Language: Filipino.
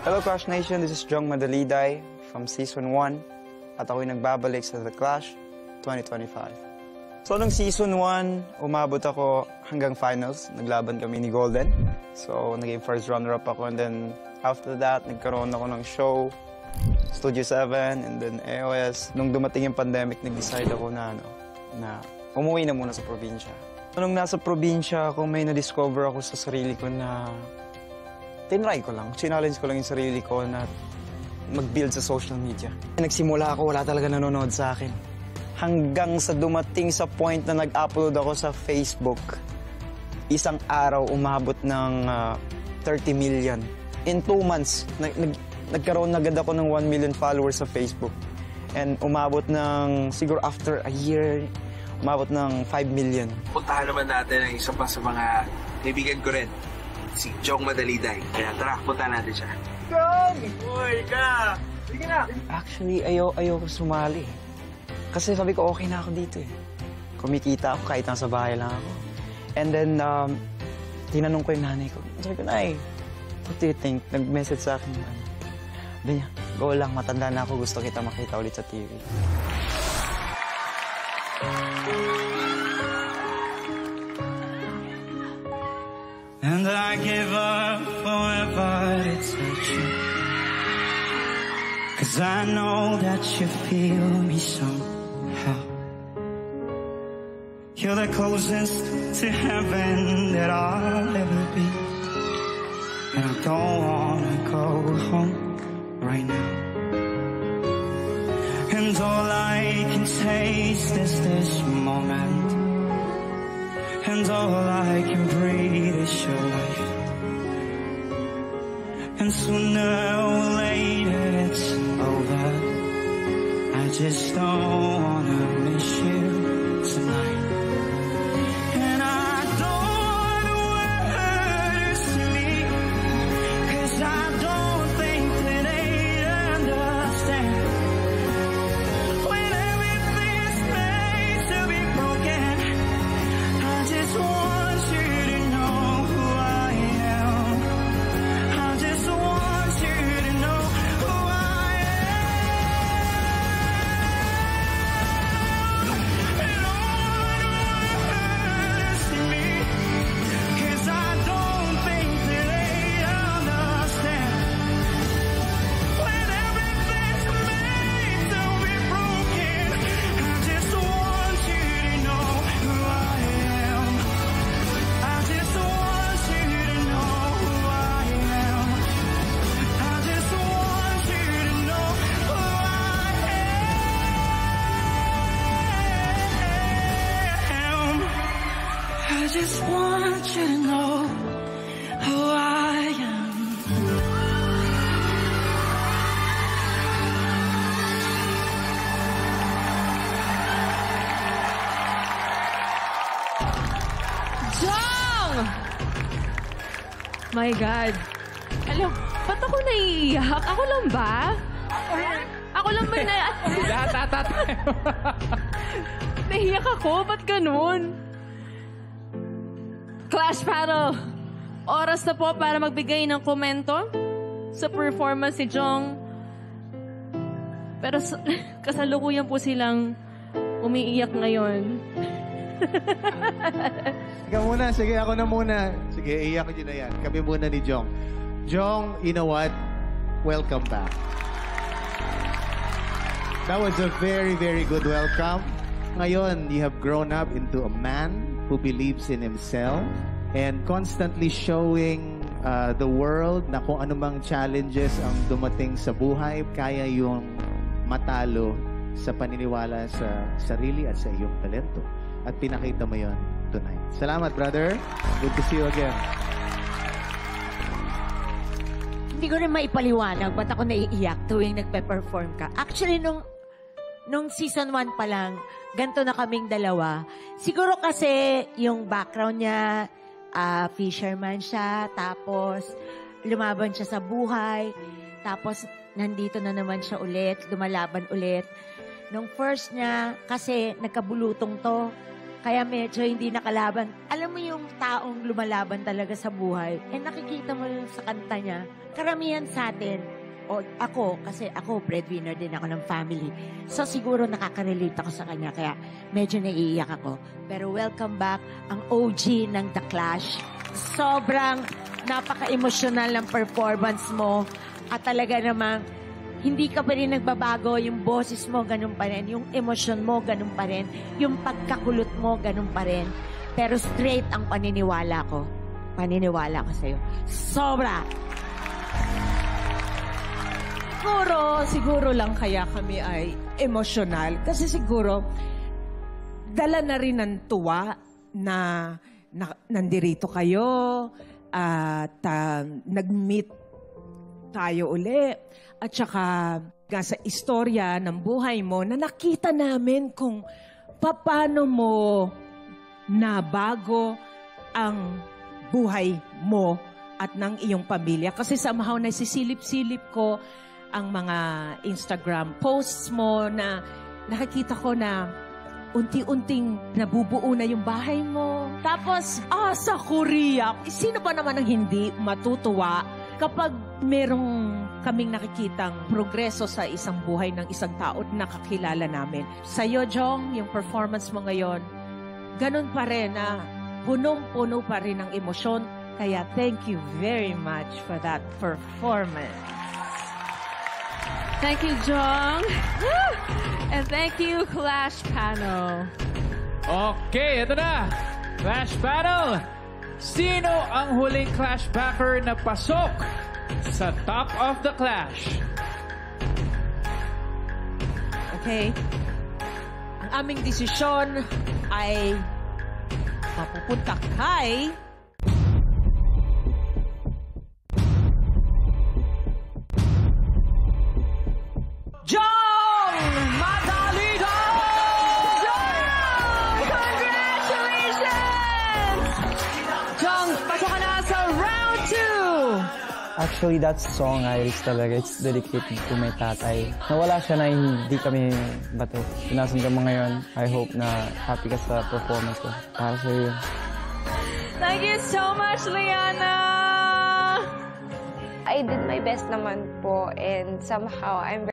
Hello Clash Nation, this is Jong Madaliday from Season 1 at ako'y nagbabalik sa The Clash 2025. So nung Season 1, umabot ako hanggang finals. Naglaban kami ni Golden. So naging first runner-up ako and then after that, nagkaroon ako ng show, Studio 7 and then AOS. Nung dumating yung pandemic, nag-decide ako na umuwi na muna sa probinsya. Nung nasa probinsya ako, may na-discover ako sa sarili ko na tinry ko lang. Challenge ko lang yung sarili ko na mag-build sa social media. Nagsimula ako, wala talaga nanonood sa akin. Hanggang sa dumating sa point na nag-upload ako sa Facebook, isang araw umabot ng 30 million. In 2 months, nagkaroon agad ako ng 1 million followers sa Facebook. And umabot ng, siguro after a year, umabot ng 5 million. Puntahan naman natin ang isa pa sa mga kaibigan ko rin, si Jong Madaliday. Kaya tara, punta natin siya. Jong! Uy, ka! Sige na! Actually, ayoko sumali. Kasi sabi ko, okay na ako dito eh. Kumikita ako kahit nasa bahay lang ako. And then, tinanong ko yung nanay ko. Sabi ko, Nay, what do you think? Nag-message sa akin naman. Sabi niya, go lang, matanda na ako. Gusto kita makita ulit sa TV. And I give up forever to touch you, 'cause I know that you feel me somehow. You're the closest to heaven that I'll ever be, and I don't wanna go home right now. And all I can taste is this moment, and all I can breathe is your life. And sooner or later it's over. I just don't wanna miss you tonight. And I don't want the words to leave, 'cause I don't think that they'd understand. When everything's made to be broken, I just want you to know who I am. I just want you to know who I am. And all the words to me, 'cause I don't think that they understand. When everything's made to be broken, I just want you to know who I am. I just want you to know who I am. I just want you to know who I am. I just want you to know who I am. Jong! My God. Alam, ba't ako naiiyak? Ako lang ba? Ako lang ba na... Nahiyak ako? Ba't ganun? Clash Battle. Oras na po para magbigay ng komento sa performance ni Jong. Pero kasalukuyan po silang umiiyak ngayon. Ikaw muna. Sige, ako na muna. Sige, iyak nyo na yan. Kami muna ni Jong. Jong, you know what? Welcome back. That was a very, very good welcome. Ngayon, you have grown up into a man who believes in himself and constantly showing the world na kung anumang challenges ang dumating sa buhay, kaya yung matalo sa paniniwala sa sarili at sa iyong talento. At pinakita mo yon tonight. Salamat, brother. Good to see you again. Hindi ko rin maipaliwanag ba't ako naiiyak tuwing nagpe-perform ka. Actually, nung season 1 pa lang, ganito na kaming dalawa. Siguro kasi yung background niya, fisherman siya, tapos lumaban siya sa buhay, tapos nandito na naman siya ulit, lumalaban ulit. Nung first niya, kasi nagkabulutong to, Kaya medyo hindi nakalaban. Alam mo yung taong lumalaban talaga sa buhay, nakikita mo yung sa kanta niya. Karamihan sa atin, o ako, kasi ako, breadwinner din ako ng family. So siguro nakaka-relate ako sa kanya, kaya medyo naiiyak ako. Pero welcome back, ang OG ng The Clash. Sobrang napaka-emotional ng performance mo. At talaga namang, hindi ka pa rin nagbabago, yung boses mo, ganun pa rin. Yung emosyon mo, ganun pa rin. Yung pagkakulot mo, ganun pa rin. Pero straight ang paniniwala ko. Paniniwala ko sa'yo. Sobra! Siguro lang kaya kami ay emosyonal. Kasi siguro, dala na rin ng tuwa na nandirito kayo at nag-meet tayo uli. At saka nga sa istorya ng buhay mo na nakita namin kung paano mo nabago ang buhay mo at ng iyong pamilya. Kasi somehow nasisilip-silip ko ang mga Instagram posts mo na nakikita ko na unti-unting nabubuo na yung bahay mo. Tapos, sa Korea, sino pa naman ang hindi matutuwa kapag merong kaming nakikitang progreso sa isang buhay ng isang tao na nakakilala namin. Sa'yo, Jong, yung performance mo ngayon, ganun pa rin na punong-puno pa rin ng emosyon. Kaya thank you very much for that performance. Thank you, Jong. And thank you, Clash Panel. Okay, ito na. Clash Battle. Sino ang huling Clash backer na pasok sa Top of the Clash? Okay. Ang aming desisyon ay mapupunta kay Jong Madaliga! Congratulations! Jong, pasok ka na sa round 2! Actually, that song, Iris, talaga, it's dedicated to my tatay. Nawala siya na hindi kami bato. Pinasundan mo ngayon. I hope na happy ka sa performance ko. Para sa iyo. Thank you so much, Liana! I did my best naman po and somehow I'm